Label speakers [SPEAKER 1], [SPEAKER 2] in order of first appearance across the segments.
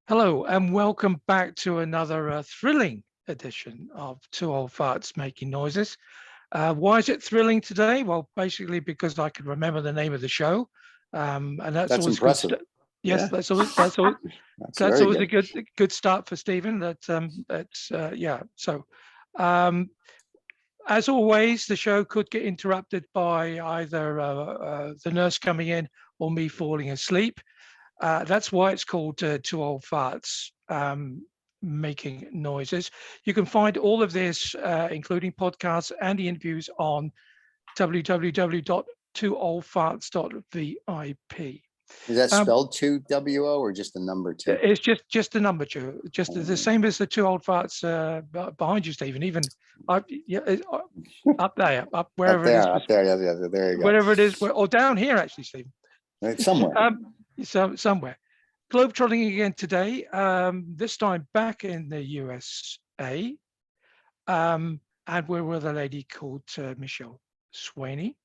[SPEAKER 1] Hello and welcome back to another thrilling edition of Two Old Farts Making Noises. Why is it thrilling today? Well, basically because I can remember the name of the show, and that's always
[SPEAKER 2] impressive.
[SPEAKER 1] Good. Yes,
[SPEAKER 2] Yeah.
[SPEAKER 1] that's always a good start for Stephen. Yeah. So, as always, the show could get interrupted by either the nurse coming in or me falling asleep. That's why it's called Two Old Farts Making Noises. You can find all of this, including podcasts and the interviews, on www.twooldfarts.vip.
[SPEAKER 2] Is that spelled 2WO or just the number 2?
[SPEAKER 1] It's just the number 2, just the same as the Two Old Farts behind you, Stephen. Even up there, up wherever it is.
[SPEAKER 2] Up there, yeah, there you go.
[SPEAKER 1] Wherever it is, or down here, actually, Stephen.
[SPEAKER 2] Somewhere.
[SPEAKER 1] Somewhere. Globetrotting again today, this time back in the USA, and we're with a lady called Michelle Swaney.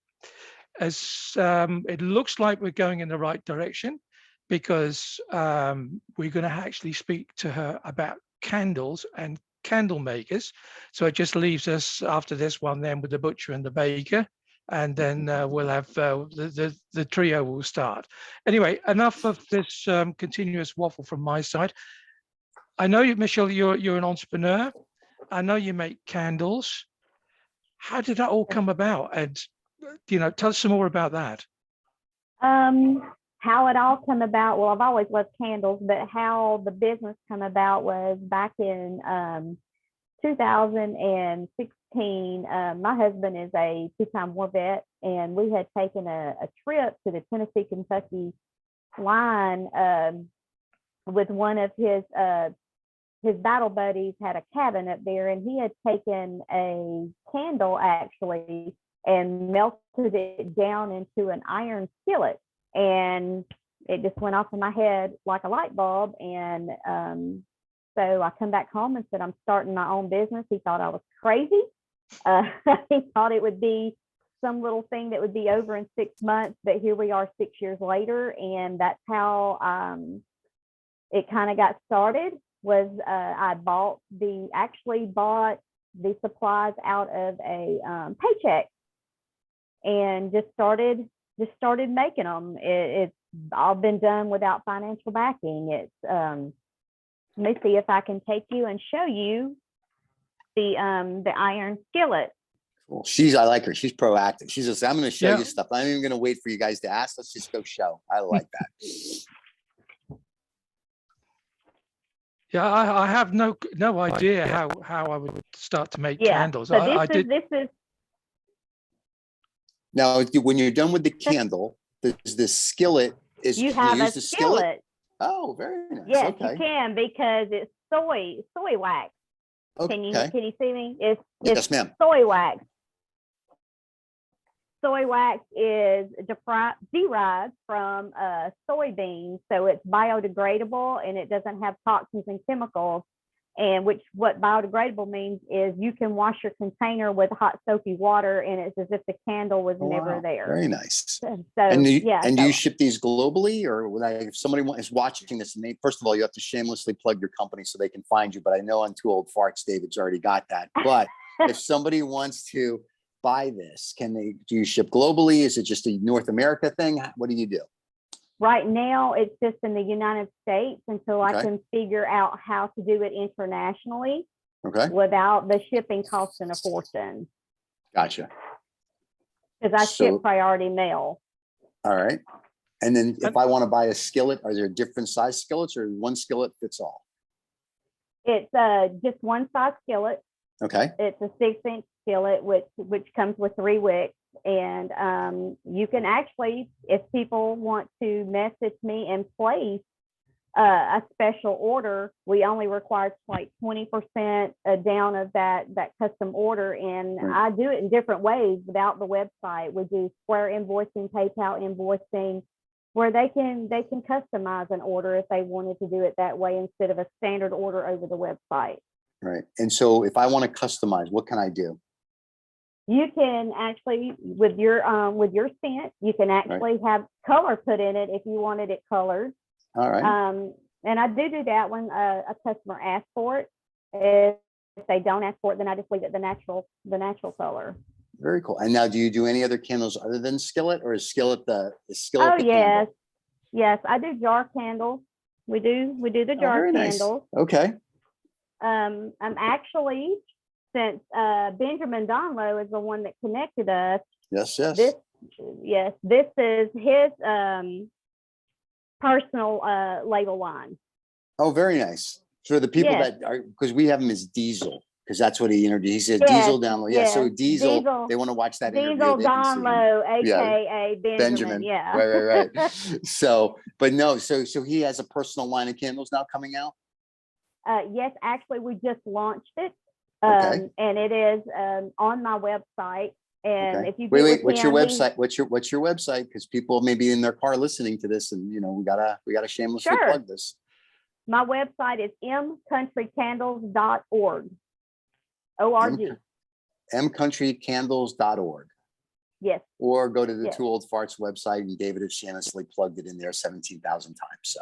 [SPEAKER 1] As it looks like we're going in the right direction, because we're going to actually speak to her about candles and candle makers. So it just leaves us after this one then with the butcher and the baker. And then we'll have the trio will start. Anyway, enough of this continuous waffle from my side. I know you, Michelle, you're an entrepreneur. I know you make candles. How did that all come about? And tell us some more about that.
[SPEAKER 3] How it all come about? Well, I've always loved candles, but how the business come about was back in 2016. My husband is a 2-time war vet, and we had taken a trip to the Tennessee-Kentucky line with one of his battle buddies. Had a cabin up there, and he had taken a candle actually and melted it down into an iron skillet, and it just went off in my head like a light bulb. And so I come back home and said, I'm starting my own business. He thought I was crazy. He thought it would be some little thing that would be over in 6 months, but here we are 6 years later, and that's how it kind of got started. Was I actually bought the supplies out of a paycheck, and just started making them. It's all been done without financial backing. It's let me see if I can take you and show you the iron skillet.
[SPEAKER 2] Well, I like her. She's proactive. She's just, I'm going to show you stuff. I'm not even going to wait for you guys to ask. Let's just go show. I like that.
[SPEAKER 1] Yeah, I have no idea how I would start to make candles.
[SPEAKER 3] So this is
[SPEAKER 2] now when you're done with the candle, the skillet is
[SPEAKER 3] you have a
[SPEAKER 2] skillet. Oh, very nice.
[SPEAKER 3] Yes,
[SPEAKER 2] okay.
[SPEAKER 3] You can, because it's soy wax.
[SPEAKER 2] Okay.
[SPEAKER 3] Can you see me? It's
[SPEAKER 2] yes, ma'am.
[SPEAKER 3] Soy wax. Soy wax is derived from soybeans, so it's biodegradable and it doesn't have toxins and chemicals. And what biodegradable means is you can wash your container with hot soapy water, and it's as if the candle was never there.
[SPEAKER 2] Very nice.
[SPEAKER 3] So,
[SPEAKER 2] do you ship these globally, or if somebody is watching this, and first of all, you have to shamelessly plug your company so they can find you. But I know on Two Old Farts, David's already got that. But if somebody wants to buy this, do you ship globally? Is it just a North America thing? What do you do?
[SPEAKER 3] Right now, it's just in the United States until I can figure out how to do it internationally without the shipping costing a fortune.
[SPEAKER 2] Gotcha.
[SPEAKER 3] Because I ship priority mail.
[SPEAKER 2] All right. And then if I want to buy a skillet, are there different size skillets, or one skillet fits all?
[SPEAKER 3] It's just one size skillet.
[SPEAKER 2] Okay.
[SPEAKER 3] It's a 6-inch skillet, which comes with 3 wicks. And you can actually, if people want to message me and place a special order, we only require like 20% down of that custom order. And I do it in different ways without the website. We do Square invoicing, PayPal invoicing, where they can customize an order if they wanted to do it that way instead of a standard order over the website.
[SPEAKER 2] Right. And so if I want to customize, what can I do?
[SPEAKER 3] You can actually, with your scent, you can actually have color put in it if you wanted it colored.
[SPEAKER 2] All right.
[SPEAKER 3] And I do that when a customer asks for it. If they don't ask for it, then I just leave it the natural color.
[SPEAKER 2] Very cool. And now, do you do any other candles other than Skillet, or is Skillet the Skillet?
[SPEAKER 3] Oh, yes. Yes, I do jar candles. We do the jar candles.
[SPEAKER 2] Nice. Okay.
[SPEAKER 3] I'm actually, since Benjamin Donlow is the one that connected us.
[SPEAKER 2] Yes, yes.
[SPEAKER 3] This is his personal label line.
[SPEAKER 2] Oh, very nice. For the people that are, because we have him as Diesel, because that's what he introduced. He said Diesel Download. Yeah, so Diesel, they want to watch that interview.
[SPEAKER 3] Diesel Donlow, aka Benjamin. Yeah.
[SPEAKER 2] Right. So, but no, so he has a personal line of candles now coming out?
[SPEAKER 3] Yes, actually, we just launched it.
[SPEAKER 2] Okay.
[SPEAKER 3] And it is on my website. And if you
[SPEAKER 2] wait, what's your website? What's your website? Because people may be in their car listening to this, and we gotta shamelessly plug this.
[SPEAKER 3] My website is mcountrycandles.org. O-R-G.
[SPEAKER 2] mcountrycandles.org.
[SPEAKER 3] Yes.
[SPEAKER 2] Or go to the Two Old Farts website, and David has shamelessly plugged it in there 17,000 times.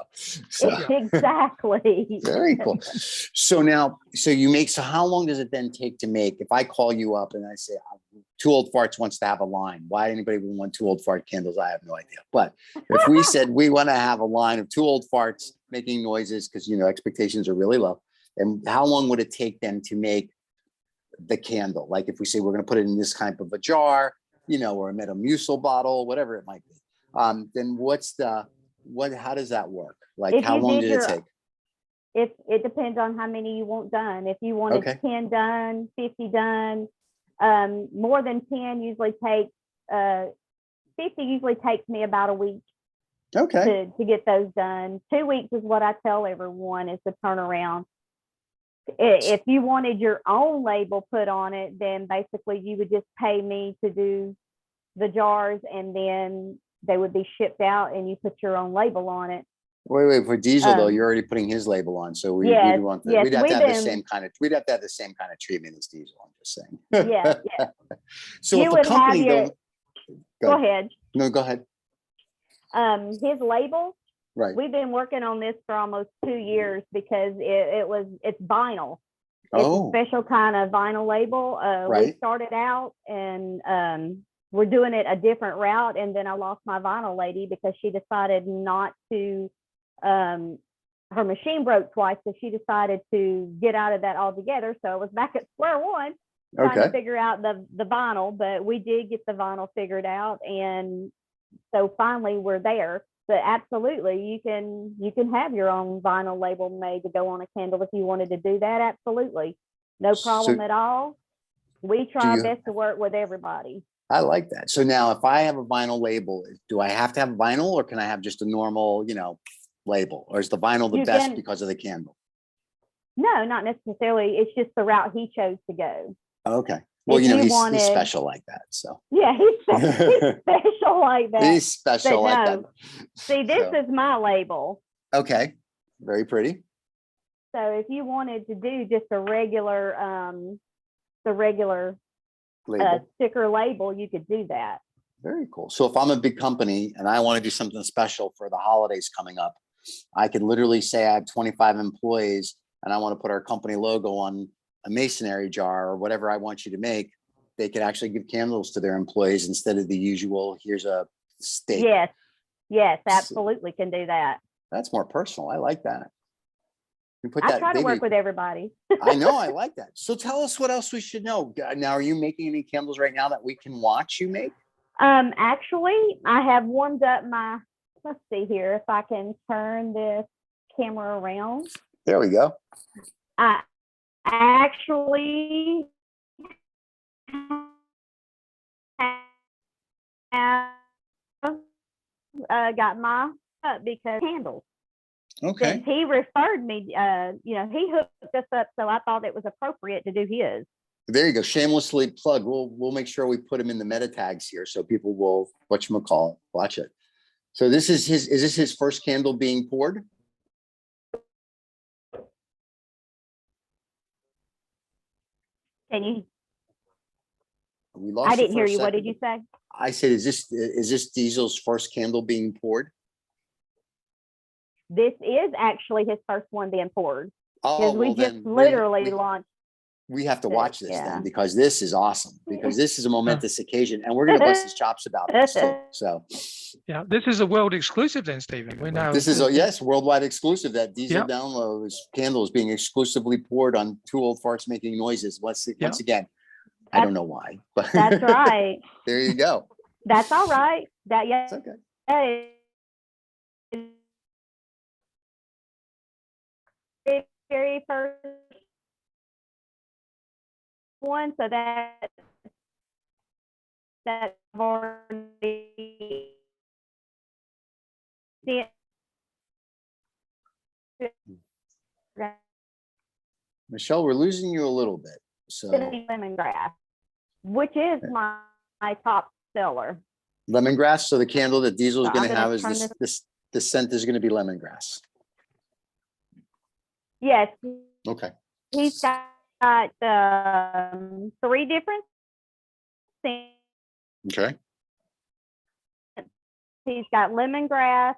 [SPEAKER 2] So
[SPEAKER 3] exactly.
[SPEAKER 2] Very cool. So you make, so how long does it then take to make? If I call you up and I say, Two Old Farts wants to have a line, why anybody would want Two Old Fart candles, I have no idea. But if we said we want to have a line of Two Old Farts making noises, because expectations are really low, and how long would it take them to make the candle? Like if we say we're going to put it in this kind of a jar, or a Metamucil bottle, whatever it might be, then how does that work? Like how long did it take?
[SPEAKER 3] It depends on how many you want done. If you wanted 10 done, 50 done, more than 10 usually takes 50 usually takes me about a week. To get those done. 2 weeks is what I tell everyone is the turnaround. If you wanted your own label put on it, then basically you would just pay me to do the jars, and then they would be shipped out, and you put your own label on it.
[SPEAKER 2] Wait, for Diesel though, you're already putting his label on, so we'd have to have the same kind of treatment as Diesel. I'm just saying.
[SPEAKER 3] Yeah.
[SPEAKER 2] So if a company
[SPEAKER 3] go ahead.
[SPEAKER 2] No, go ahead.
[SPEAKER 3] His label.
[SPEAKER 2] Right.
[SPEAKER 3] We've been working on this for almost 2 years because it's vinyl. It's a special kind of vinyl label. We started out and we're doing it a different route. And then I lost my vinyl lady because she decided not to, her machine broke twice. So she decided to get out of that altogether. So I was back at square one trying to figure out the vinyl, but we did get the vinyl figured out. And so finally we're there. But absolutely, you can have your own vinyl label made to go on a candle if you wanted to do that. Absolutely, no problem at all. We try our best to work with everybody.
[SPEAKER 2] I like that. So now, if I have a vinyl label, do I have to have vinyl, or can I have just a normal, label? Or is the vinyl the best because of the candle?
[SPEAKER 3] No, not necessarily. It's just the route he chose to go.
[SPEAKER 2] Okay. Well, he's special like that. So
[SPEAKER 3] yeah, he's special like that.
[SPEAKER 2] He's special like that.
[SPEAKER 3] See, this is my label.
[SPEAKER 2] Okay, very pretty.
[SPEAKER 3] So if you wanted to do just a regular, label. Sticker label, you could do that.
[SPEAKER 2] Very cool. So if I'm a big company and I want to do something special for the holidays coming up, I could literally say I have 25 employees and I want to put our company logo on a masonry jar or whatever I want you to make. They could actually give candles to their employees instead of the usual, here's a steak.
[SPEAKER 3] Yes, absolutely can do that.
[SPEAKER 2] That's more personal. I like that.
[SPEAKER 3] I try to work with everybody.
[SPEAKER 2] I know, I like that. So tell us what else we should know. Now, are you making any candles right now that we can watch you make?
[SPEAKER 3] Actually, I have warmed up let's see here if I can turn this camera around.
[SPEAKER 2] There we go.
[SPEAKER 3] I actually have got my because candles.
[SPEAKER 2] Okay.
[SPEAKER 3] Since he referred me, he hooked us up, so I thought it was appropriate to do his.
[SPEAKER 2] There you go. Shamelessly plug. We'll make sure we put him in the meta tags here so people will watch it. So is this his first candle being poured?
[SPEAKER 3] Can you?
[SPEAKER 2] We lost
[SPEAKER 3] I
[SPEAKER 2] you
[SPEAKER 3] didn't
[SPEAKER 2] for
[SPEAKER 3] hear
[SPEAKER 2] a
[SPEAKER 3] you. What
[SPEAKER 2] second.
[SPEAKER 3] did you say?
[SPEAKER 2] I said, is this Diesel's first candle being poured?
[SPEAKER 3] This is actually his first one being poured.
[SPEAKER 2] Oh,
[SPEAKER 3] Because we
[SPEAKER 2] well,
[SPEAKER 3] just
[SPEAKER 2] then
[SPEAKER 3] literally launched.
[SPEAKER 2] we have to
[SPEAKER 3] it,
[SPEAKER 2] watch this
[SPEAKER 3] yeah.
[SPEAKER 2] then, because this is awesome, because this is a momentous occasion, and we're going to bust his chops about this too. So
[SPEAKER 1] Yeah, this is a world exclusive then, Stephen. We know
[SPEAKER 2] this is a worldwide exclusive, that Diesel
[SPEAKER 1] Yep.
[SPEAKER 2] Downloads candle is being exclusively poured on Two Old Farts Making Noises. Once again, I don't know why, but
[SPEAKER 3] That's right.
[SPEAKER 2] there you go.
[SPEAKER 3] That's all right. That
[SPEAKER 2] It's okay.
[SPEAKER 3] Very first one, so that's already
[SPEAKER 2] Michelle, we're losing you a little bit. So
[SPEAKER 3] lemongrass, which is my top seller.
[SPEAKER 2] lemongrass. So the candle that Diesel is
[SPEAKER 3] So
[SPEAKER 2] going
[SPEAKER 3] I'm
[SPEAKER 2] to
[SPEAKER 3] gonna
[SPEAKER 2] have is
[SPEAKER 3] turn
[SPEAKER 2] the scent is going to be lemongrass.
[SPEAKER 3] Yes,
[SPEAKER 2] Okay.
[SPEAKER 3] he's got 3 different scents.
[SPEAKER 2] Okay.
[SPEAKER 3] He's got lemongrass,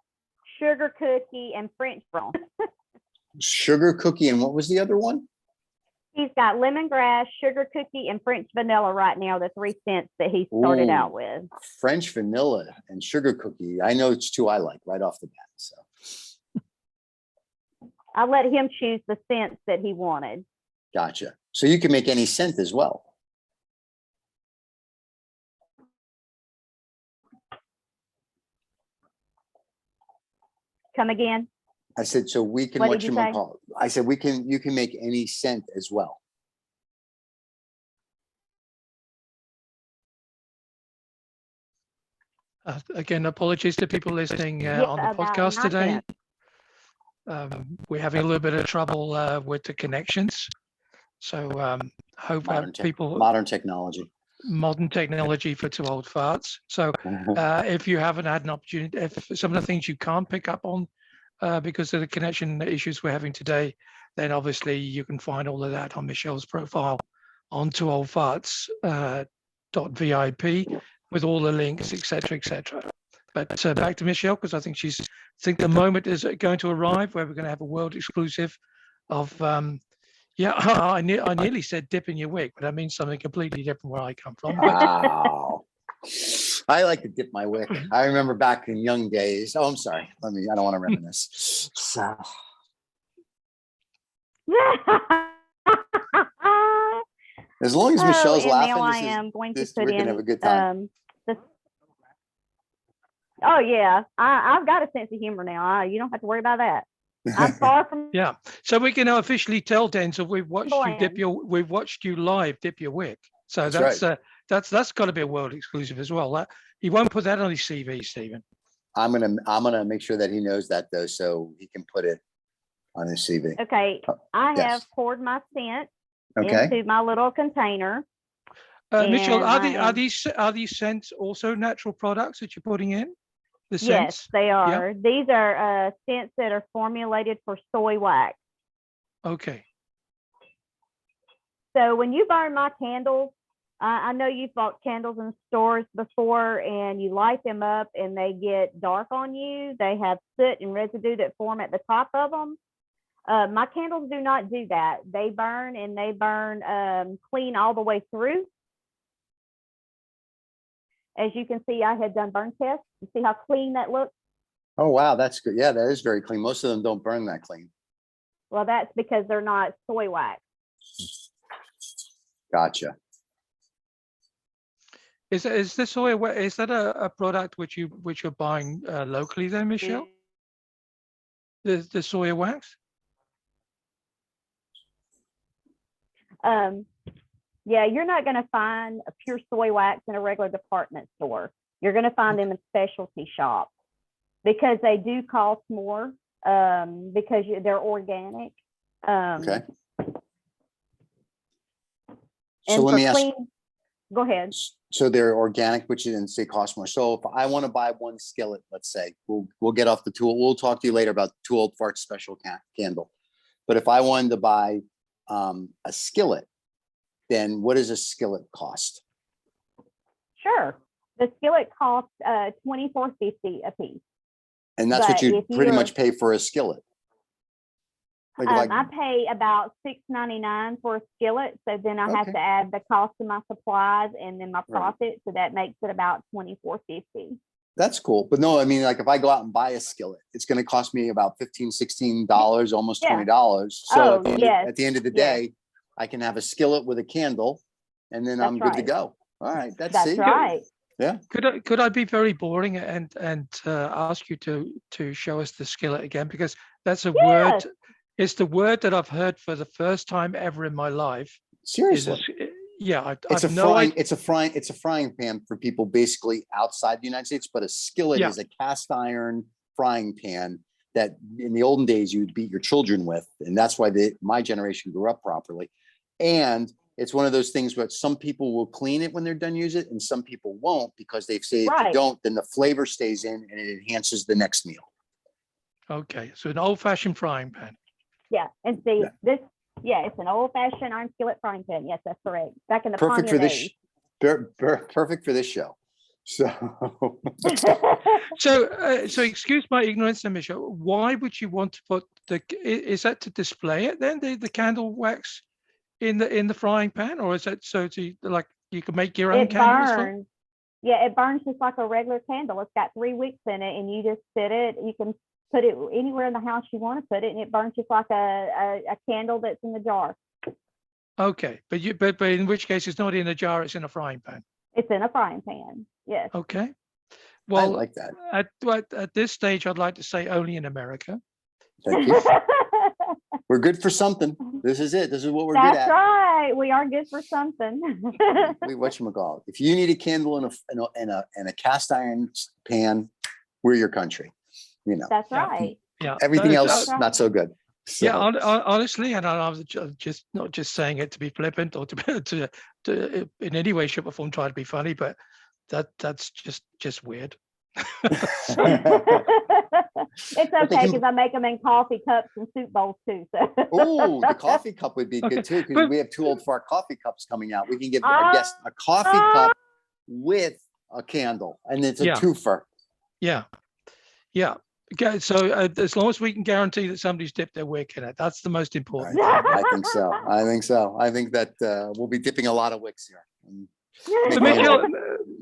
[SPEAKER 3] sugar cookie, and French brown.
[SPEAKER 2] Sugar cookie, and what was the other one?
[SPEAKER 3] He's got lemongrass, sugar cookie, and French vanilla right now, the 3 scents that he started out with.
[SPEAKER 2] French vanilla and sugar cookie. I know it's 2 I like right off the bat. So
[SPEAKER 3] I let him choose the scents that he wanted.
[SPEAKER 2] gotcha. So you can make any scent as well.
[SPEAKER 3] Come again?
[SPEAKER 2] I said, so we can,
[SPEAKER 3] What
[SPEAKER 2] what
[SPEAKER 3] did
[SPEAKER 2] you
[SPEAKER 3] you say?
[SPEAKER 2] call it? I said, you can make any scent as well.
[SPEAKER 1] Again, apologies to people listening
[SPEAKER 3] Yeah,
[SPEAKER 1] on the
[SPEAKER 3] about
[SPEAKER 1] podcast
[SPEAKER 3] 9
[SPEAKER 1] today.
[SPEAKER 3] cents.
[SPEAKER 1] We're having a little bit of trouble with the connections. So hope
[SPEAKER 2] Modern technology.
[SPEAKER 1] modern technology for 2 old farts. So if you haven't had an opportunity, if some of the things you can't pick up on because of the connection issues we're having today, then obviously you can find all of that on Michelle's profile on 2oldfarts.vip with all the links, etc., etc. But back to Michelle, because I think the moment is going to arrive where we're going to have a world exclusive of I nearly said dip in your wick, but I mean something completely different where I come from. But
[SPEAKER 2] Wow. I like to dip my wick. I remember back in young days. Oh, I'm sorry. I don't want to reminisce. So as long as Michelle's laughing,
[SPEAKER 3] now I am going to put
[SPEAKER 2] we're gonna have a good time.
[SPEAKER 3] Oh yeah, I've got a sense of humor now. You don't have to worry about that. I'm far from.
[SPEAKER 1] Yeah, so we can now officially tell Denzel we've watched
[SPEAKER 3] Bland.
[SPEAKER 1] we've watched you live dip your wick. So
[SPEAKER 2] That's right.
[SPEAKER 1] that's got to be a world exclusive as well. He won't put that on his CV, Stephen.
[SPEAKER 2] I'm gonna make sure that he knows that though, so he can put it on his CV.
[SPEAKER 3] Okay, I
[SPEAKER 2] yes.
[SPEAKER 3] have poured my scent
[SPEAKER 2] Okay.
[SPEAKER 3] into my little container.
[SPEAKER 1] Michelle,
[SPEAKER 3] And
[SPEAKER 1] are these scents also natural products that you're putting in? The
[SPEAKER 3] Yes,
[SPEAKER 1] scents?
[SPEAKER 3] they are. These are scents that are formulated for soy wax.
[SPEAKER 1] Okay.
[SPEAKER 3] So when you burn my candles, I know you've bought candles in stores before and you light them up and they get dark on you. They have soot and residue that form at the top of them. My candles do not do that. They burn and they burn clean all the way through. As you can see, I had done burn tests. You see how clean that looks?
[SPEAKER 2] Oh, wow. That's good. Yeah, that is very clean. Most of them don't burn that clean.
[SPEAKER 3] Well, that's because they're not soy wax.
[SPEAKER 2] Gotcha.
[SPEAKER 1] Is this soy? Is that a product which you're buying locally then, Michelle? The soya wax?
[SPEAKER 3] Yeah, you're not going to find a pure soy wax in a regular department store. You're going to find them in specialty shops because they do cost more because they're organic.
[SPEAKER 2] Okay.
[SPEAKER 3] And
[SPEAKER 2] So let me ask.
[SPEAKER 3] Go ahead.
[SPEAKER 2] So they're organic, which is they cost more. So if I want to buy one skillet, let's say, we'll get off the tool. We'll talk to you later about 2 Old Farts special candle. But if I wanted to buy a skillet, then what does a skillet cost?
[SPEAKER 3] Sure. The skillet costs $24.50 a piece.
[SPEAKER 2] And that's what
[SPEAKER 3] But
[SPEAKER 2] you
[SPEAKER 3] if
[SPEAKER 2] pretty
[SPEAKER 3] you're-
[SPEAKER 2] much pay for a skillet. Like, if
[SPEAKER 3] I pay about $6.99 for a skillet, so then I have
[SPEAKER 2] Okay.
[SPEAKER 3] to add the cost of my supplies and then my
[SPEAKER 2] Right.
[SPEAKER 3] profit, so that makes it about $24.50.
[SPEAKER 2] That's cool. But no, I mean, like if I go out and buy a skillet, it's going to cost me about $15, $16, almost
[SPEAKER 3] Yeah.
[SPEAKER 2] $20. So
[SPEAKER 3] Oh,
[SPEAKER 2] at, the end
[SPEAKER 3] yes.
[SPEAKER 2] at the end of the
[SPEAKER 3] Yes.
[SPEAKER 2] day, I can have a skillet with a candle and then I'm
[SPEAKER 3] That's
[SPEAKER 2] good to
[SPEAKER 3] right.
[SPEAKER 2] go. All right.
[SPEAKER 3] That's
[SPEAKER 2] see?
[SPEAKER 3] right.
[SPEAKER 2] Yeah.
[SPEAKER 1] Could I be very boring and ask you to show us the skillet again, because that's a word.
[SPEAKER 3] Yes.
[SPEAKER 1] It's the word that I've heard for the first time ever in my life.
[SPEAKER 2] Seriously.
[SPEAKER 1] Yeah,
[SPEAKER 2] It's a
[SPEAKER 1] I've no
[SPEAKER 2] frying,
[SPEAKER 1] idea.
[SPEAKER 2] it's a frying pan for people basically outside the United States, but a skillet
[SPEAKER 1] Yeah.
[SPEAKER 2] is a cast iron frying pan that in the olden days you would beat your children with. And that's why my generation grew up properly. And it's one of those things where some people will clean it when they're done using it and some people won't, because they say if you
[SPEAKER 3] Right.
[SPEAKER 2] don't, then the flavor stays in and it enhances the next meal.
[SPEAKER 1] Okay, so an old-fashioned frying pan.
[SPEAKER 3] Yeah. And see,
[SPEAKER 2] Yeah.
[SPEAKER 3] it's an old-fashioned iron skillet frying pan. Yes, that's correct. Back in the
[SPEAKER 2] Perfect for
[SPEAKER 3] pioneer
[SPEAKER 2] this, perfect for this show. So
[SPEAKER 3] days.
[SPEAKER 1] So excuse my ignorance, then, Michelle. Why would you want to put is that to display it then, the candle wax in the frying pan, or is that so like you can make your own
[SPEAKER 3] It
[SPEAKER 1] candles?
[SPEAKER 3] burns. Yeah, it burns just like a regular candle. It's got 3 wicks in it, and you just sit it. You can put it anywhere in the house you want to put it, and it burns just like a candle that's in the jar.
[SPEAKER 1] Okay, but in which case it's not in a jar; it's in a frying pan.
[SPEAKER 3] It's in a frying pan. Yes.
[SPEAKER 1] Okay.
[SPEAKER 2] I
[SPEAKER 1] Well,
[SPEAKER 2] like that.
[SPEAKER 1] at this stage, I'd like to say only in America.
[SPEAKER 2] Thank you. We're good for something. This is it. This is what we're good
[SPEAKER 3] That's
[SPEAKER 2] at.
[SPEAKER 3] right. We are good for something.
[SPEAKER 2] Whatchamacallit. If you need a candle in a cast iron pan, we're your country. You know,
[SPEAKER 3] That's
[SPEAKER 1] Yeah.
[SPEAKER 3] right.
[SPEAKER 1] Yeah.
[SPEAKER 2] everything
[SPEAKER 1] No,
[SPEAKER 2] else
[SPEAKER 3] right.
[SPEAKER 2] not so good. So,
[SPEAKER 1] Yeah, honestly, and I was just not just saying it to be flippant or to in any way, shape, or form try to be funny, but that's just weird.
[SPEAKER 3] It's
[SPEAKER 2] But they
[SPEAKER 3] okay
[SPEAKER 2] can-
[SPEAKER 3] because I make them in coffee cups and soup bowls too. So.
[SPEAKER 2] oh, the coffee cup would be
[SPEAKER 1] Okay,
[SPEAKER 2] good too, because
[SPEAKER 1] but-
[SPEAKER 2] we have 2 Old Fart coffee cups coming out. We can give our guest a coffee cup with a candle, and it's a
[SPEAKER 1] Yeah.
[SPEAKER 2] twofer.
[SPEAKER 1] Yeah, yeah. Okay, so as long as we can guarantee that somebody's dipped their wick in it, that's the most important.
[SPEAKER 2] I think so. I think that we'll be dipping a lot of wicks here.
[SPEAKER 1] So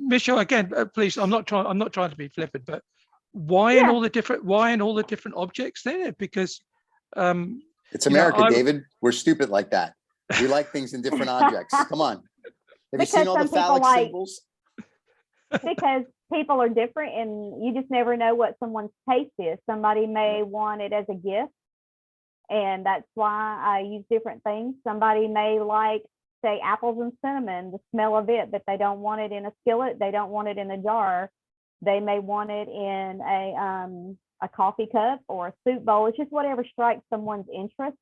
[SPEAKER 1] Michelle, again, please, I'm not trying to be flippant, but why in
[SPEAKER 3] Yeah.
[SPEAKER 1] all the different objects there? Because
[SPEAKER 2] It's
[SPEAKER 1] You know,
[SPEAKER 2] America,
[SPEAKER 1] I-
[SPEAKER 2] David. We're stupid like that. We like things in different objects. Come on. Have you
[SPEAKER 3] Because
[SPEAKER 2] seen all the
[SPEAKER 3] some people
[SPEAKER 2] phallic
[SPEAKER 3] like-
[SPEAKER 2] symbols?
[SPEAKER 3] Because people are different and you just never know what someone's taste is. Somebody may want it as a gift, and that's why I use different things. Somebody may like, say, apples and cinnamon, the smell of it, but they don't want it in a skillet. They don't want it in a jar. They may want it in a coffee cup or a soup bowl. It's just whatever strikes someone's interest.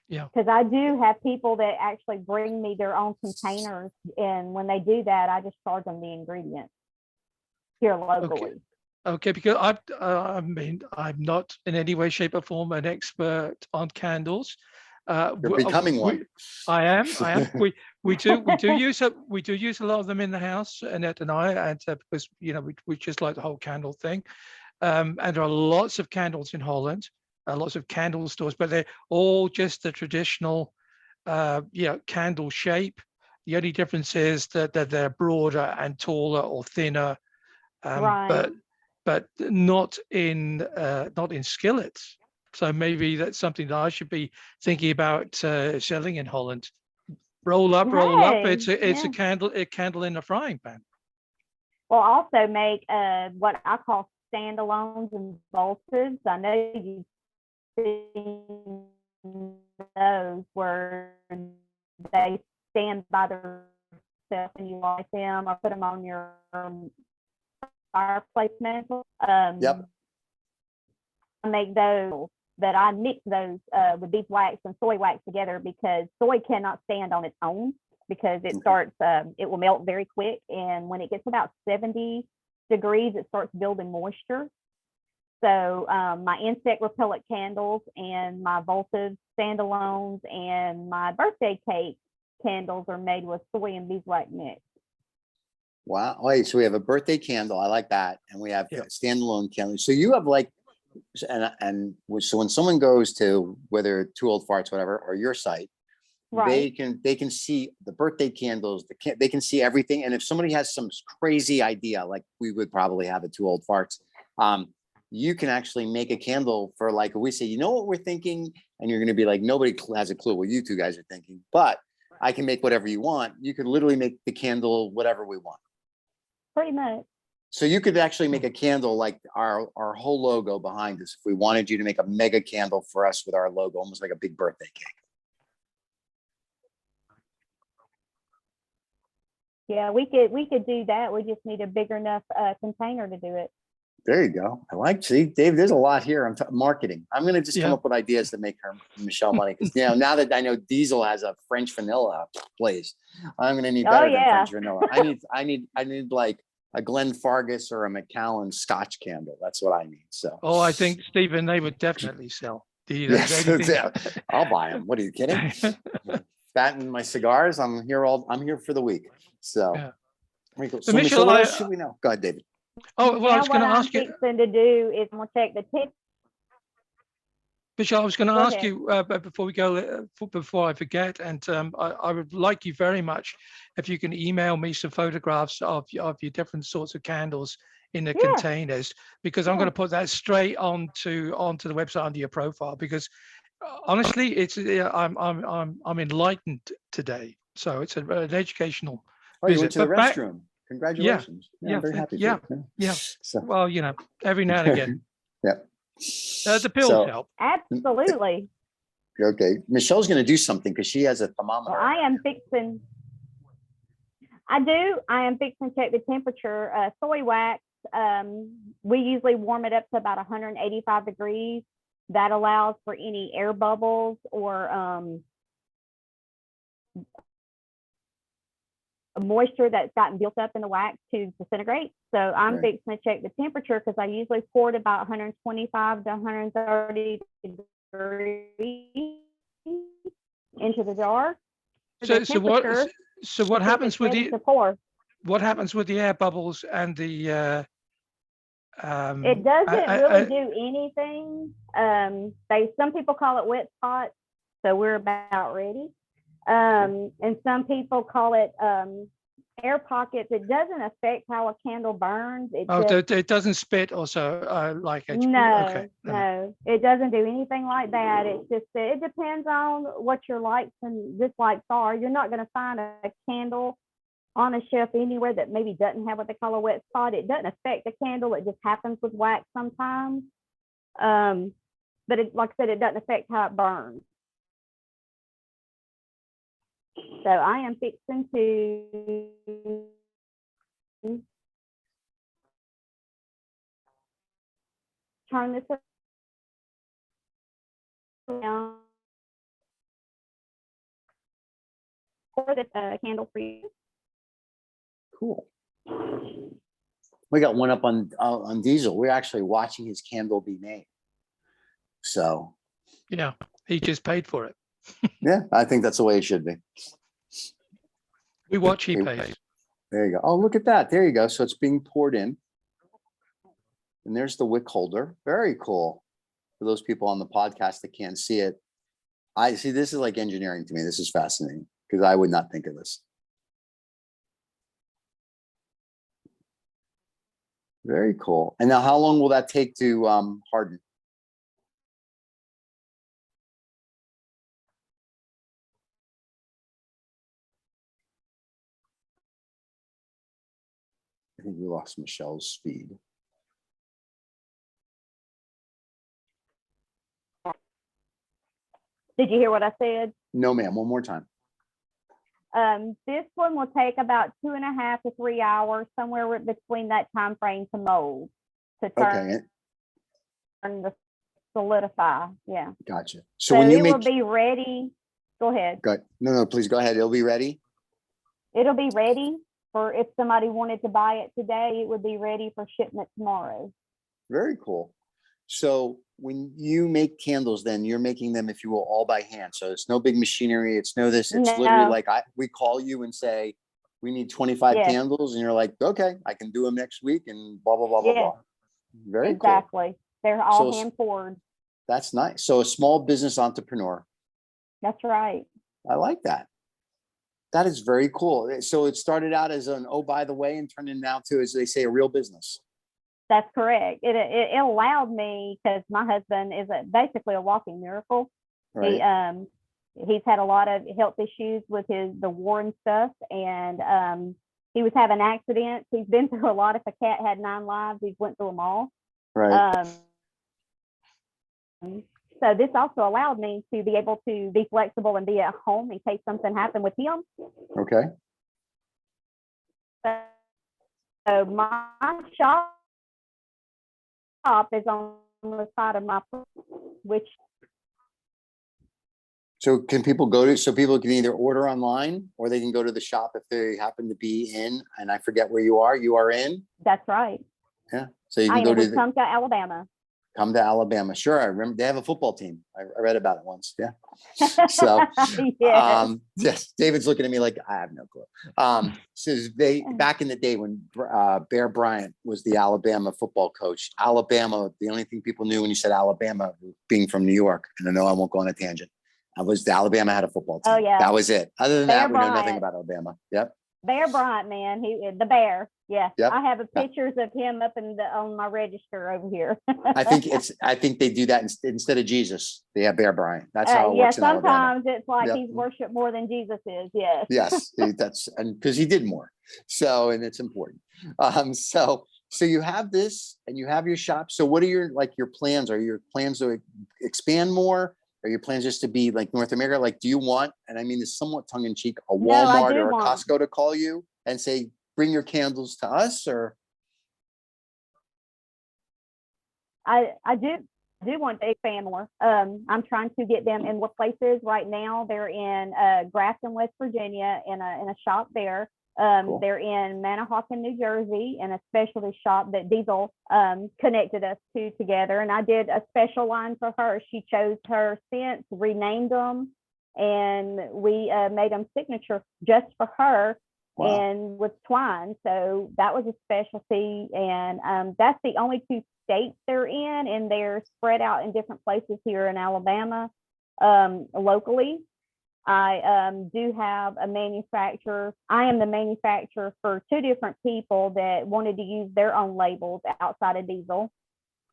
[SPEAKER 1] Yeah.
[SPEAKER 3] Because I do have people that actually bring me their own containers, and when they do that, I just charge them the ingredients here locally.
[SPEAKER 1] Okay, because I mean, I'm not in any way, shape, or form an expert on candles.
[SPEAKER 2] You're
[SPEAKER 1] w-
[SPEAKER 2] becoming one.
[SPEAKER 1] I am. We do use a lot of them in the house, Annette and I, and because we just like the whole candle thing. And there are lots of candles in Holland, lots of candle stores, but they're all just the traditional, candle shape. The only difference is that they're broader and taller or thinner,
[SPEAKER 3] Right.
[SPEAKER 1] but not in skillets. So maybe that's something that I should be thinking about selling in Holland. Roll up.
[SPEAKER 3] Hey,
[SPEAKER 1] It's a candle in a frying pan.
[SPEAKER 3] We'll also make what I call standalones and bolsters. I know you've seen those where they stand by themselves and you light them or put them on your fireplace mantle.
[SPEAKER 2] Yep.
[SPEAKER 3] I make those, but I mix those with beeswax and soy wax together because soy cannot stand on its own because it starts, it will melt very quick. And when it gets about 70 degrees, it starts building moisture. So my insect repellent candles and my Voltage standalones and my birthday cake candles are made with soy and beeswax mix.
[SPEAKER 2] Wow. Wait, so we have a birthday candle. I like that. And we have
[SPEAKER 1] Yeah.
[SPEAKER 2] standalone candles. So you have like, so when someone goes to whether Two Old Farts, whatever, or your site,
[SPEAKER 3] Right.
[SPEAKER 2] they can see the birthday candles, they can see everything. And if somebody has some crazy idea, like we would probably have at Two Old Farts, you can actually make a candle for like, we say, you know what we're thinking? And you're going to be like, nobody has a clue what you two guys are thinking, but I can make whatever you want. You could literally make the candle whatever we want.
[SPEAKER 3] Pretty much.
[SPEAKER 2] So you could actually make a candle like our whole logo behind us. If we wanted you to make a mega candle for us with our logo, almost like a big birthday cake.
[SPEAKER 3] Yeah, we could do that. We just need a big enough container to do it.
[SPEAKER 2] There you go. I like, see, Dave, there's a lot here. I'm marketing. I'm going to just come
[SPEAKER 1] Yeah.
[SPEAKER 2] up with ideas to make her Michelle money. Because, you know, now that I know Diesel has a French vanilla place, I'm going to need better than French vanilla. I need like a Glen Fargus or a Macallan Scotch candle. That's what I need. So,
[SPEAKER 1] Oh, I think, Stephen, they would definitely sell.
[SPEAKER 2] yes, yeah, I'll buy them. What are you kidding? Fatten my cigars. I'm here for the week. So,
[SPEAKER 1] Yeah.
[SPEAKER 2] So
[SPEAKER 1] Michelle,
[SPEAKER 2] Michelle, what else should we know? Go ahead, David.
[SPEAKER 1] Oh, well, I was going to ask you,
[SPEAKER 3] Fixing to do is I'm gonna check the tip.
[SPEAKER 1] Michelle, I was going to
[SPEAKER 3] Go
[SPEAKER 1] ask
[SPEAKER 3] ahead.
[SPEAKER 1] you before we go, before I forget, and I would like you very much if you can email me some photographs of your different sorts of candles in the
[SPEAKER 3] Yeah.
[SPEAKER 1] containers, because I'm
[SPEAKER 3] Yeah.
[SPEAKER 1] going to put that straight onto the website under your profile, because honestly, it's I'm enlightened today. So it's an educational
[SPEAKER 2] Oh, you
[SPEAKER 1] visit.
[SPEAKER 2] went to the
[SPEAKER 1] But back-
[SPEAKER 2] restroom. Congratulations. Yeah, I'm very happy.
[SPEAKER 1] yeah,
[SPEAKER 2] for you.
[SPEAKER 1] yeah.
[SPEAKER 2] So,
[SPEAKER 1] Well, you know, every now and again,
[SPEAKER 2] yeah.
[SPEAKER 1] the pills
[SPEAKER 2] So,
[SPEAKER 1] help.
[SPEAKER 3] Absolutely.
[SPEAKER 2] okay. Michelle's going to do something because she has a thermometer.
[SPEAKER 3] Well, I am fixing to check the temperature. Soy wax, we usually warm it up to about 185 degrees. That allows for any air bubbles or moisture that's gotten built up in the wax to disintegrate. So I'm
[SPEAKER 2] Right.
[SPEAKER 3] fixing to check the temperature because I usually pour it about 125 to 130 degrees into the jar.
[SPEAKER 1] So
[SPEAKER 3] temperature
[SPEAKER 1] what
[SPEAKER 3] to see if
[SPEAKER 1] happens
[SPEAKER 3] it's
[SPEAKER 1] with
[SPEAKER 3] ready
[SPEAKER 1] the
[SPEAKER 3] to pour.
[SPEAKER 1] what happens with the air bubbles and the
[SPEAKER 3] It doesn't really do anything. Some people call it wet spot, so we're about ready. And some people call it air pockets. It doesn't affect how a candle burns.
[SPEAKER 1] it doesn't spit also like
[SPEAKER 3] no,
[SPEAKER 1] okay.
[SPEAKER 3] no, it doesn't do anything like that. It's just it depends on what your likes and dislikes are. You're not going to find a candle on a shelf anywhere that maybe doesn't have what they call a wet spot. It doesn't affect the candle. It just happens with wax sometimes. But it, like I said, it doesn't affect how it burns. So I am fixing to turn this around. Pour this candle for you.
[SPEAKER 2] Cool. We got one up on Diesel. We're actually watching his candle be made. So
[SPEAKER 1] Yeah, he just paid for it.
[SPEAKER 2] yeah, I think that's the way it should be.
[SPEAKER 1] We watch, he pays.
[SPEAKER 2] There you go. Oh, look at that. There you go. So it's being poured in. And there's the wick holder. Very cool. For those people on the podcast that can't see it. I see, this is like engineering to me. This is fascinating because I would not think of this. Very cool. And now how long will that take to harden? I think we lost Michelle's feed.
[SPEAKER 3] Did you hear what I said?
[SPEAKER 2] No, ma'am. One more time.
[SPEAKER 3] This one will take about 2.5 to 3 hours, somewhere between that time frame to mold, to turn the solidify. Yeah.
[SPEAKER 2] Gotcha.
[SPEAKER 3] So
[SPEAKER 2] when you
[SPEAKER 3] it
[SPEAKER 2] make,
[SPEAKER 3] will be ready. Go ahead.
[SPEAKER 2] go ahead. No, please go ahead. It'll be ready.
[SPEAKER 3] It'll be ready for if somebody wanted to buy it today, it would be ready for shipment tomorrow.
[SPEAKER 2] Very cool. So when you make candles, then you're making them, if you will, all by hand. So it's no big machinery. It's no this. It's literally like we call you and say, we need 25
[SPEAKER 3] Yes.
[SPEAKER 2] candles. And you're like, okay, I can do them next week and blah, blah, blah, blah,
[SPEAKER 3] Yes.
[SPEAKER 2] blah. Very cool.
[SPEAKER 3] Exactly. They're all
[SPEAKER 2] So-
[SPEAKER 3] hand poured.
[SPEAKER 2] That's nice. So a small business entrepreneur.
[SPEAKER 3] That's right.
[SPEAKER 2] I like that. That is very cool. So it started out as an, oh, by the way, and turned into now to, as they say, a real business.
[SPEAKER 3] That's correct. It allowed me, because my husband is basically a walking miracle.
[SPEAKER 2] Right.
[SPEAKER 3] He's had a lot of health issues with the war and stuff, and he was having accidents. He's been through a lot. If a cat had 9 lives, he's went through them all.
[SPEAKER 2] Right.
[SPEAKER 3] So this also allowed me to be able to be flexible and be at home in case something happened with him.
[SPEAKER 2] Okay.
[SPEAKER 3] So my shop is on the side of my, which
[SPEAKER 2] So can people go to, so people can either order online or they can go to the shop if they happen to be in, and I forget where you are in?
[SPEAKER 3] that's right.
[SPEAKER 2] Yeah. So you
[SPEAKER 3] I
[SPEAKER 2] can
[SPEAKER 3] am
[SPEAKER 2] go
[SPEAKER 3] in
[SPEAKER 2] to
[SPEAKER 3] Wetumpka, Alabama.
[SPEAKER 2] come to Alabama. Sure. I remember they have a football team. I read about it once. Yeah. So,
[SPEAKER 3] Yes.
[SPEAKER 2] yes, David's looking at me like I have no clue. So they, back in the day when Bear Bryant was the Alabama football coach, Alabama, the only thing people knew when you said Alabama, being from New York, and I know I won't go on a tangent, was the Alabama had a football team.
[SPEAKER 3] Oh, yeah.
[SPEAKER 2] That was it. Other than
[SPEAKER 3] Bear
[SPEAKER 2] that, we know nothing
[SPEAKER 3] Bryant.
[SPEAKER 2] about Alabama. Yep.
[SPEAKER 3] Bear Bryant, man, the bear. Yeah,
[SPEAKER 2] Yep.
[SPEAKER 3] I have pictures of him up on my register over here.
[SPEAKER 2] I think they do that instead of Jesus. They have Bear Bryant. That's how it works in Alabama.
[SPEAKER 3] Sometimes it's like
[SPEAKER 2] Yep.
[SPEAKER 3] he's worshipped more than Jesus is. Yes.
[SPEAKER 2] Yes, that's, and because he did more. So, and it's important. So you have this and you have your shop. So what are your plans? Are your plans to expand more? Are your plans just to be like North America? Like, do you want, and I mean this somewhat tongue in cheek, a Walmart or a Costco to call you and say, bring your candles to us? Or
[SPEAKER 3] I do want to expand more. I'm trying to get them in more places. Right now, they're in Grafton, West Virginia, in a shop there.
[SPEAKER 2] Cool.
[SPEAKER 3] They're in Manahawkin, New Jersey, in a specialty shop that Diesel connected us to together. And I did a special line for her. She chose her scents, renamed them, and we made them signature just for her.
[SPEAKER 2] Wow.
[SPEAKER 3] And with twine. So that was a specialty. And that's the only 2 states they're in, and they're spread out in different places here in Alabama. Locally, I do have a manufacturer. I am the manufacturer for 2 different people that wanted to use their own labels outside of Diesel.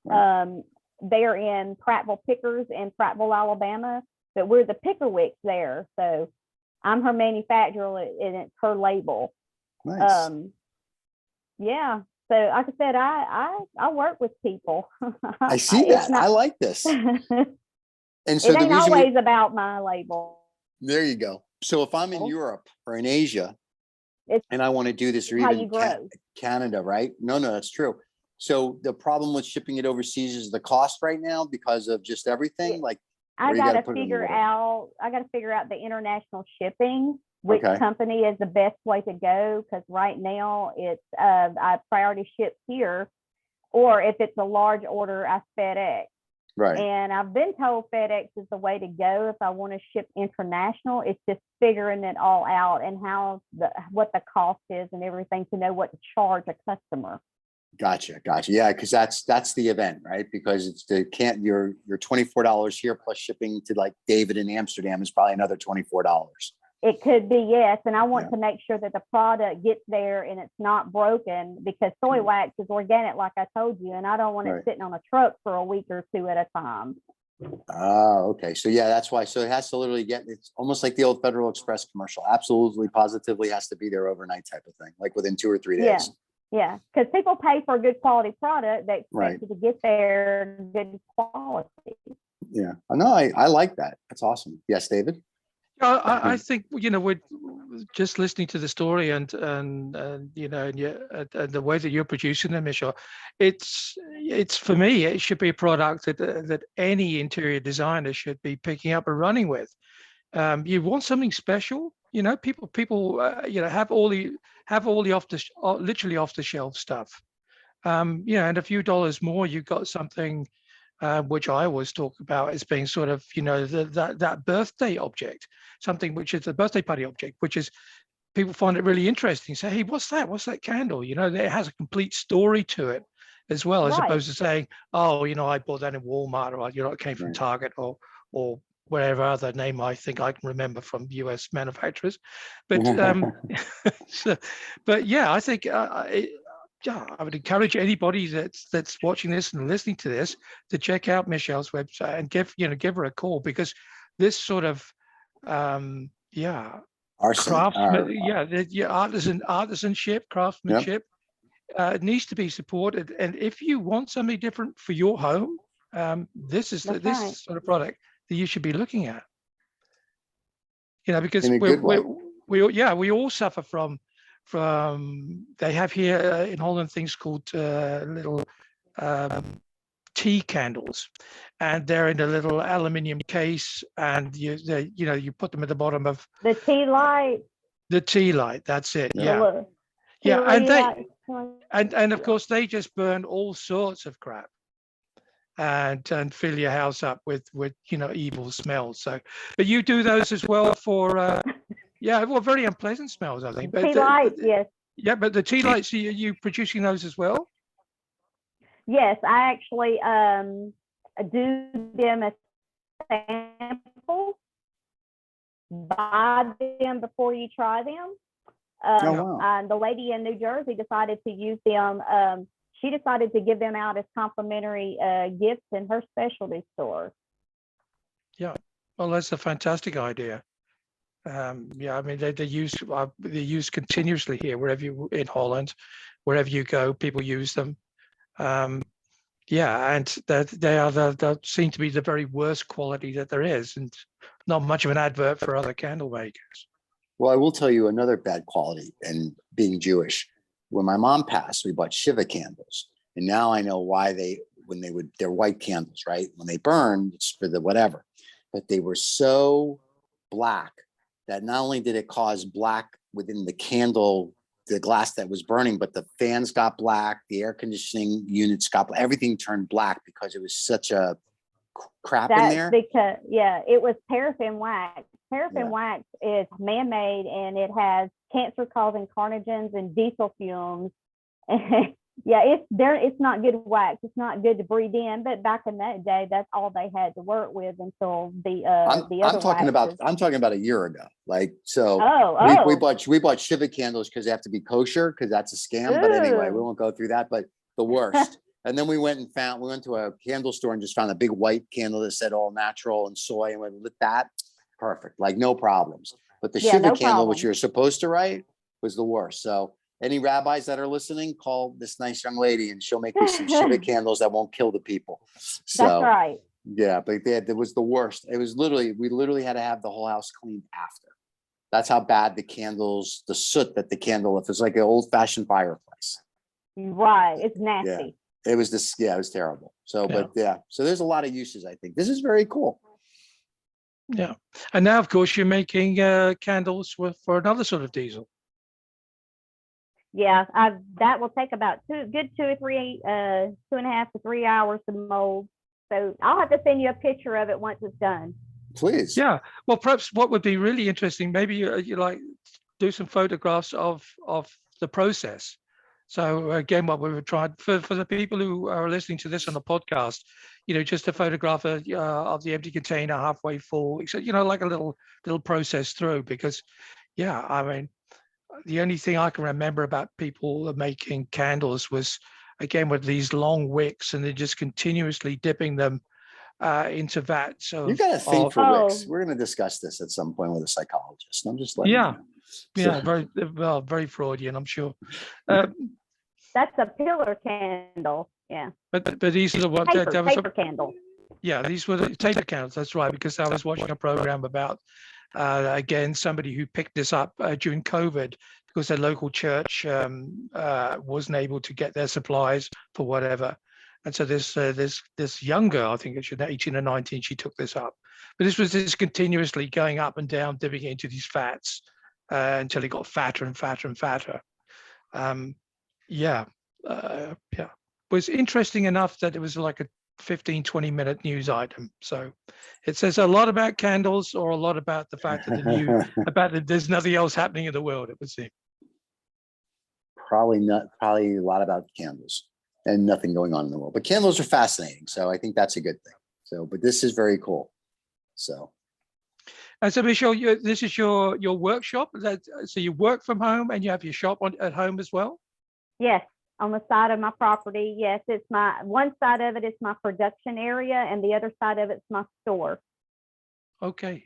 [SPEAKER 2] Right.
[SPEAKER 3] They're in Prattville Pickers in Prattville, Alabama, but we're the Picker Wicks there. So I'm her manufacturer, and it's her label.
[SPEAKER 2] Nice.
[SPEAKER 3] Yeah. So like I said, I work with people.
[SPEAKER 2] I see that. I like this. And so
[SPEAKER 3] it ain't always about my label.
[SPEAKER 2] There you go. So if I'm in Europe or in Asia and I want to do this, or
[SPEAKER 3] how
[SPEAKER 2] even
[SPEAKER 3] you grow.
[SPEAKER 2] Canada, right? No, that's true. So the problem with shipping it overseas is the cost right now because of just everything.
[SPEAKER 3] Yeah.
[SPEAKER 2] Like
[SPEAKER 3] I
[SPEAKER 2] you
[SPEAKER 3] got
[SPEAKER 2] gotta
[SPEAKER 3] to
[SPEAKER 2] put it in the
[SPEAKER 3] figure
[SPEAKER 2] water.
[SPEAKER 3] out. I got to figure out the international shipping. Which
[SPEAKER 2] Okay.
[SPEAKER 3] company is the best way to go? Because right now it's I priority ship here, or if it's a large order, I FedEx.
[SPEAKER 2] Right.
[SPEAKER 3] And I've been told FedEx is the way to go if I want to ship international. It's just figuring it all out and what the cost is and everything to know what to charge a customer.
[SPEAKER 2] Gotcha. Yeah, because that's the event, right? Because it's your $24 here plus shipping to like David in Amsterdam is probably another $24.
[SPEAKER 3] It could be, yes. And I want to make sure that the product gets there and it's not broken, because soy wax is organic, like I told you, and I don't want it sitting on a truck for a week or 2 at a time.
[SPEAKER 2] Oh, okay. So yeah, that's why. So it has to literally it's almost like the old Federal Express commercial. Absolutely, positively has to be there overnight type of thing, like within 2 or 3 days.
[SPEAKER 3] Yeah. Because people pay for a good quality product. They expect you to get there good quality.
[SPEAKER 2] Yeah. No, I like that. That's awesome. Yes, David?
[SPEAKER 1] I think, we're just listening to the story and the way that you're producing them, Michelle. It's for me, it should be a product that any interior designer should be picking up and running with. You want something special, people have all the literally off the shelf stuff. And a few dollars more, you've got something. Which I always talk about as being sort of, that birthday object, something which is a birthday party object, which is people find it really interesting. Say, hey, what's that? What's that candle? You know, it has a complete story to it as well, as
[SPEAKER 3] Right.
[SPEAKER 1] opposed to saying, oh, you know, I bought that in Walmart, or you know, it came from
[SPEAKER 2] Right.
[SPEAKER 1] Target, or whatever other name I think I can remember from US manufacturers. But but yeah, I think yeah, I would encourage anybody that's watching this and listening to this to check out Michelle's website and give her a call, because this sort of artisanship, craftsmanship needs to be supported. And if you want something different for your home, this is this sort of product that you should be looking at. You know, because we all suffer from they have here in Holland things called little tea candles, and they're in a little aluminium case, and you put them at the bottom of
[SPEAKER 3] the tea light.
[SPEAKER 1] The tea light, that's it.
[SPEAKER 3] Yeah.
[SPEAKER 1] And of course they just burn all sorts of crap and fill your house up with evil smells. So, but you do those as well for very unpleasant smells, I think. But
[SPEAKER 3] tea lights, yes.
[SPEAKER 1] Yeah, but the tea lights, are you producing those as well?
[SPEAKER 3] Yes, I actually do them as samples. Buy them before you try them. And the lady in New Jersey decided to use them. She decided to give them out as complimentary gifts in her specialty store. Yeah,
[SPEAKER 1] well, that's a fantastic idea. I mean, they're used continuously here, in Holland, wherever you go, people use them. And they seem to be the very worst quality that there is, and not much of an advert for other candle makers.
[SPEAKER 2] Well, I will tell you another bad quality, and being Jewish, when my mom passed, we bought Shiva candles. And now I know why they're white candles, right? When they burn, it's for the whatever. But they were so black that not only did it cause black within the candle, the glass that was burning, but the fans got black, the air conditioning units got black, everything turned black because it was such a crap in there.
[SPEAKER 3] Because it was paraffin wax. Paraffin wax is man-made, and it has cancer-causing carcinogens and diesel fumes. It's not good wax. It's not good to breathe in. But back in that day, that's all they had to work with until
[SPEAKER 2] I'm talking about a year ago. We bought Shiva candles because they have to be kosher, because that's a scam. Ooh. But anyway, we won't go through that. But the worst. And then we went to a candle store and just found a big white candle that said all natural and soy, and we lit that. Perfect, like no problems. But the Shiva candle, which you're supposed to write, was the worst. So any rabbis that are listening, call this nice young lady and she'll make you some Shiva candles that won't kill the people. So,
[SPEAKER 3] that's right.
[SPEAKER 2] Yeah, but it was the worst. It was we literally had to have the whole house cleaned after. That's how bad the candles, the soot that the candle left. It was like an old-fashioned fireplace.
[SPEAKER 3] Right, it's nasty.
[SPEAKER 2] Yeah. It was it was terrible. So, so there's a lot of uses, I think. This is very cool.
[SPEAKER 1] Yeah. And now, of course, you're making candles for another sort of diesel.
[SPEAKER 3] Yeah, that will take about 2.5 to 3 hours to mold. So I'll have to send you a picture of it once it's done.
[SPEAKER 2] Please.
[SPEAKER 1] Yeah. Well, perhaps what would be really interesting, maybe you like do some photographs of the process. So again, what we were trying for the people who are listening to this on the podcast, just a photograph of the empty container halfway full, like a little process through, because I mean, the only thing I can remember about people making candles was, again, with these long wicks, and they're just continuously dipping them into vats. So
[SPEAKER 2] you got a thing for wicks. We're going to discuss this at some point with a psychologist. I'm just letting you know.
[SPEAKER 1] Yeah, very Freudian, I'm sure.
[SPEAKER 3] That's a pillar candle. Yeah.
[SPEAKER 1] But these are what
[SPEAKER 3] paper candle.
[SPEAKER 1] Yeah, these were the taper candles. That's right, because I was watching a program about again somebody who picked this up during COVID because their local church wasn't able to get their supplies for whatever, and so this young girl, I think she's 18 or 19, she took this up. But this was just continuously going up and down, dipping it into these fats until it got fatter and fatter and fatter. It was interesting enough that it was like 15, 20-minute news item. So it says a lot about candles, or a lot about the fact that there's nothing else happening in the world, it would seem.
[SPEAKER 2] Probably not. Probably a lot about candles and nothing going on in the world. But candles are fascinating, so I think that's a good thing. So, but this is very cool. So.
[SPEAKER 1] And so, Michelle, this is your workshop. So you work from home and you have your shop at home as well?
[SPEAKER 3] Yes, on the side of my property. Yes, it's one side of it is my production area, and the other side of it's my store.
[SPEAKER 1] Okay.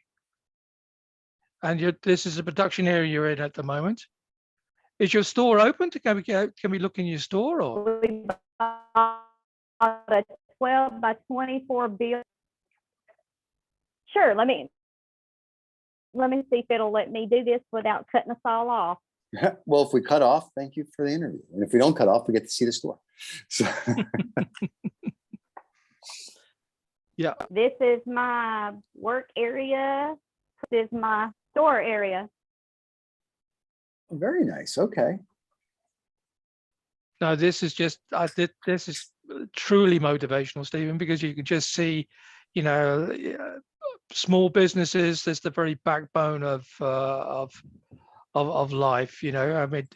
[SPEAKER 1] And this is the production area you're in at the moment. Is your store open? Can we look in your store? Or?
[SPEAKER 3] We bought a 12 by 24 bill. Sure, let me see if it'll let me do this without cutting us all off.
[SPEAKER 2] Well, if we cut off, thank you for the interview. And if we don't cut off, we get to see the store. So.
[SPEAKER 1] Yeah.
[SPEAKER 3] This is my work area. This is my store area.
[SPEAKER 2] Very nice. Okay.
[SPEAKER 1] No, this is just this is truly motivational, Stephen, because you can just see, small businesses. There's the very backbone of life. I mean,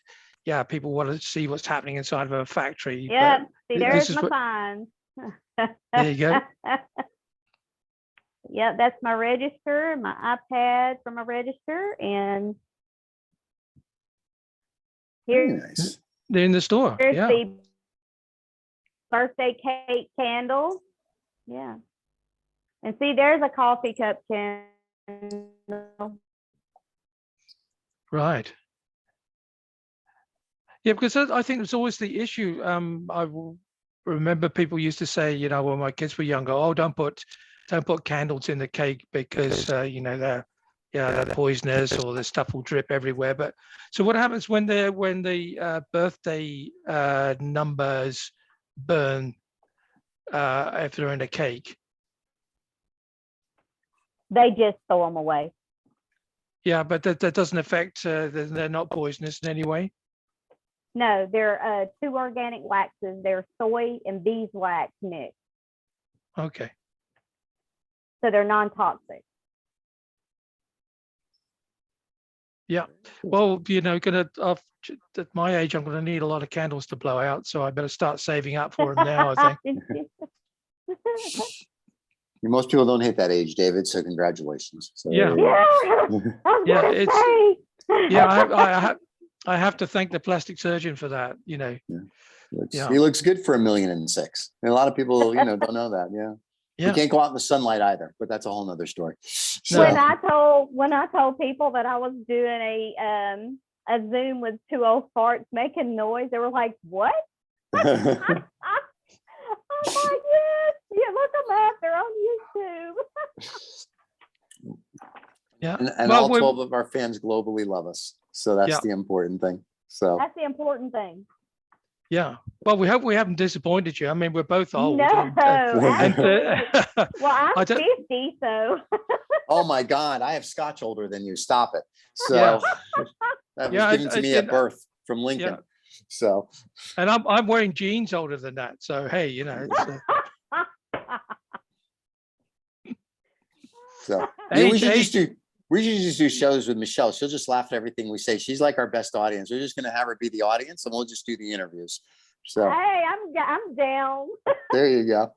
[SPEAKER 1] yeah, people want to see what's happening inside of a factory.
[SPEAKER 3] Yep. See,
[SPEAKER 1] this
[SPEAKER 3] there's my signs.
[SPEAKER 1] There you go.
[SPEAKER 3] Yep, that's my register, my iPad for my register, and
[SPEAKER 2] Very nice.
[SPEAKER 1] They're in the store.
[SPEAKER 3] here's
[SPEAKER 1] Yeah.
[SPEAKER 3] the birthday cake candles. Yeah. And see, there's a coffee cup candle.
[SPEAKER 1] Right. Yeah, because I think there's always the issue. I remember people used to say, when my kids were younger, oh, don't put candles in the cake because they're poisonous, or the stuff will drip everywhere. But so what happens when the birthday numbers burn if they're in a cake?
[SPEAKER 3] They just throw them away.
[SPEAKER 1] Yeah, but that doesn't affect. They're not poisonous in any way.
[SPEAKER 3] No, they're 2 organic waxes. They're soy and beeswax mixed.
[SPEAKER 1] Okay.
[SPEAKER 3] So they're non-toxic.
[SPEAKER 1] Yeah. Well, at my age, I'm gonna need a lot of candles to blow out, so I better start saving up for them now, I think.
[SPEAKER 2] Most people don't hit that age, David. So congratulations. So,
[SPEAKER 1] Yeah.
[SPEAKER 3] Yeah.
[SPEAKER 1] I have to thank the plastic surgeon for that.
[SPEAKER 2] He looks good for $1.6 million. And a lot of people, don't know that. Yeah.
[SPEAKER 1] Yeah.
[SPEAKER 2] You can't go out in the sunlight either, but that's a whole nother story. So,
[SPEAKER 3] When I told people that I was doing a Zoom with 2 old farts making noise, they were like, "What?" I'm like, "Yes, yeah, look them up. They're on YouTube."
[SPEAKER 2] Yeah. And all 12 of our fans globally love us. So that's the important thing. So
[SPEAKER 3] that's the important thing.
[SPEAKER 1] Yeah. Well, we hope we haven't disappointed you. I mean, we're both old.
[SPEAKER 3] No,
[SPEAKER 1] Well,
[SPEAKER 3] I'm 50, so.
[SPEAKER 2] Oh my God, I have scotch older than you. Stop it. So that was given to me at birth from Lincoln.
[SPEAKER 1] Yeah.
[SPEAKER 2] So.
[SPEAKER 1] And I'm wearing jeans older than that. So hey, it's,
[SPEAKER 2] so we should just do shows with Michelle. She'll just laugh at everything we say. She's like our best audience. We're just going to have her be the audience, and we'll just do the interviews. So
[SPEAKER 3] hey, I'm down.
[SPEAKER 2] There you go.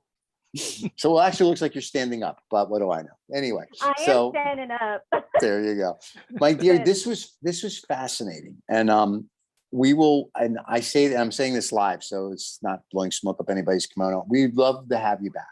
[SPEAKER 2] So it actually looks like you're standing up, but what do I know? Anyway,
[SPEAKER 3] I am standing up.
[SPEAKER 2] There you go, my dear. This was fascinating, and we will. And I'm saying this live, so it's not blowing smoke up anybody's kimono. We'd love to have you back.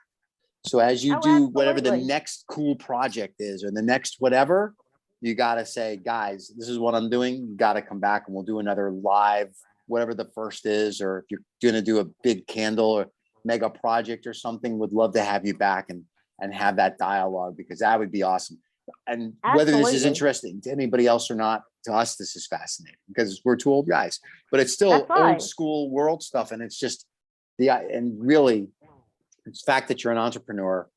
[SPEAKER 2] So as you do whatever the next cool project is, or the next whatever, you got to say, guys, this is what I'm doing. You got to come back and we'll do another live, whatever the first is, or if you're going to do a big candle or mega project or something, would love to have you back and have that dialogue, because that would be awesome. And whether this is interesting to anybody else or not, to us, this is fascinating because we're 2 old guys, but it's still old school world stuff. And it's just and really, it's the fact that you're an entrepreneur,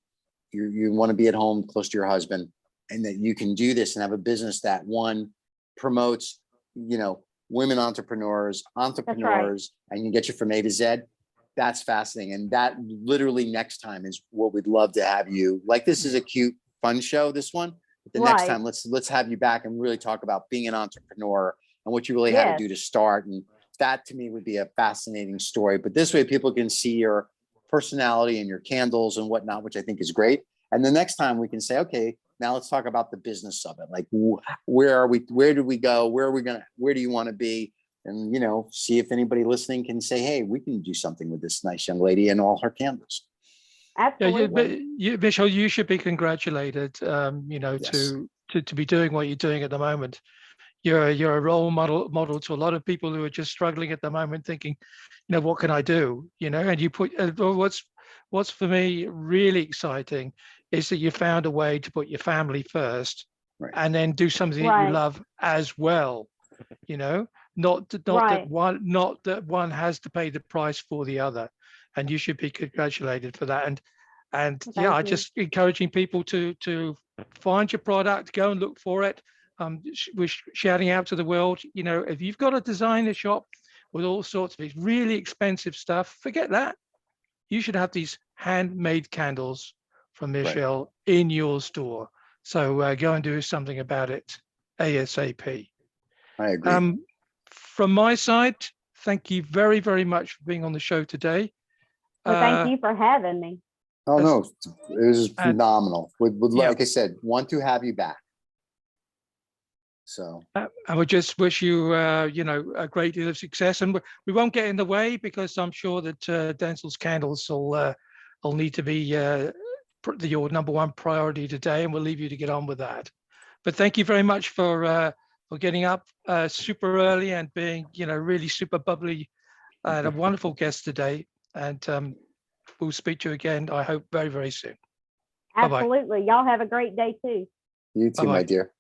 [SPEAKER 2] you want to be at home close to your husband, and that you can do this and have a business that promotes, women entrepreneurs,
[SPEAKER 3] right.
[SPEAKER 2] and you get you from A to Z. That's fascinating. And that literally next time is what we'd love to have you. Like, this is a cute, fun show, this one. But the next time, let's have you back and really talk about being an entrepreneur and what you really had to do to start. And that to me would be a fascinating story. But this way people can see your personality and your candles and whatnot, which I think is great. And the next time we can say, okay, now let's talk about the business of it. Like, where are we? Where do we go? Where do you want to be? And, you know, see if anybody listening can say, hey, we can do something with this nice young lady and all her candles.
[SPEAKER 3] Absolutely.
[SPEAKER 1] Michelle, you should be congratulated, you know, to be doing what you're doing at the moment. You're a role model to a lot of people who are just struggling at the moment, thinking, you know, what can I do? You know, and you put what's for me really exciting is that you found a way to put your family first, and then do something that you love as well. You know, not that one has to pay the price for the other, and you should be congratulated for that. And yeah, I just encouraging people to find your product, go and look for it. We're shouting out to the world, you know, if you've got a designer shop with all sorts of really expensive stuff, forget that. You should have these handmade candles from Michelle in your store. So go and do something about it ASAP.
[SPEAKER 2] I agree.
[SPEAKER 3] From my side, thank you very, very much for being on the show today.
[SPEAKER 4] Well, thank you for having me.
[SPEAKER 2] Oh, no, it was phenomenal. Like I said, want to have you back. So
[SPEAKER 1] I would just wish you, you know, a great deal of success, and we won't get in the way, because I'm sure that Denzel's candles will need to be your number one priority today, and we'll leave you to get on with that. But thank you very much for getting up super early and being, you know, really super bubbly and a wonderful guest today. And we'll speak to you again, I hope, very, very soon.
[SPEAKER 4] Absolutely. Y'all have a great day too.
[SPEAKER 2] You too, my dear.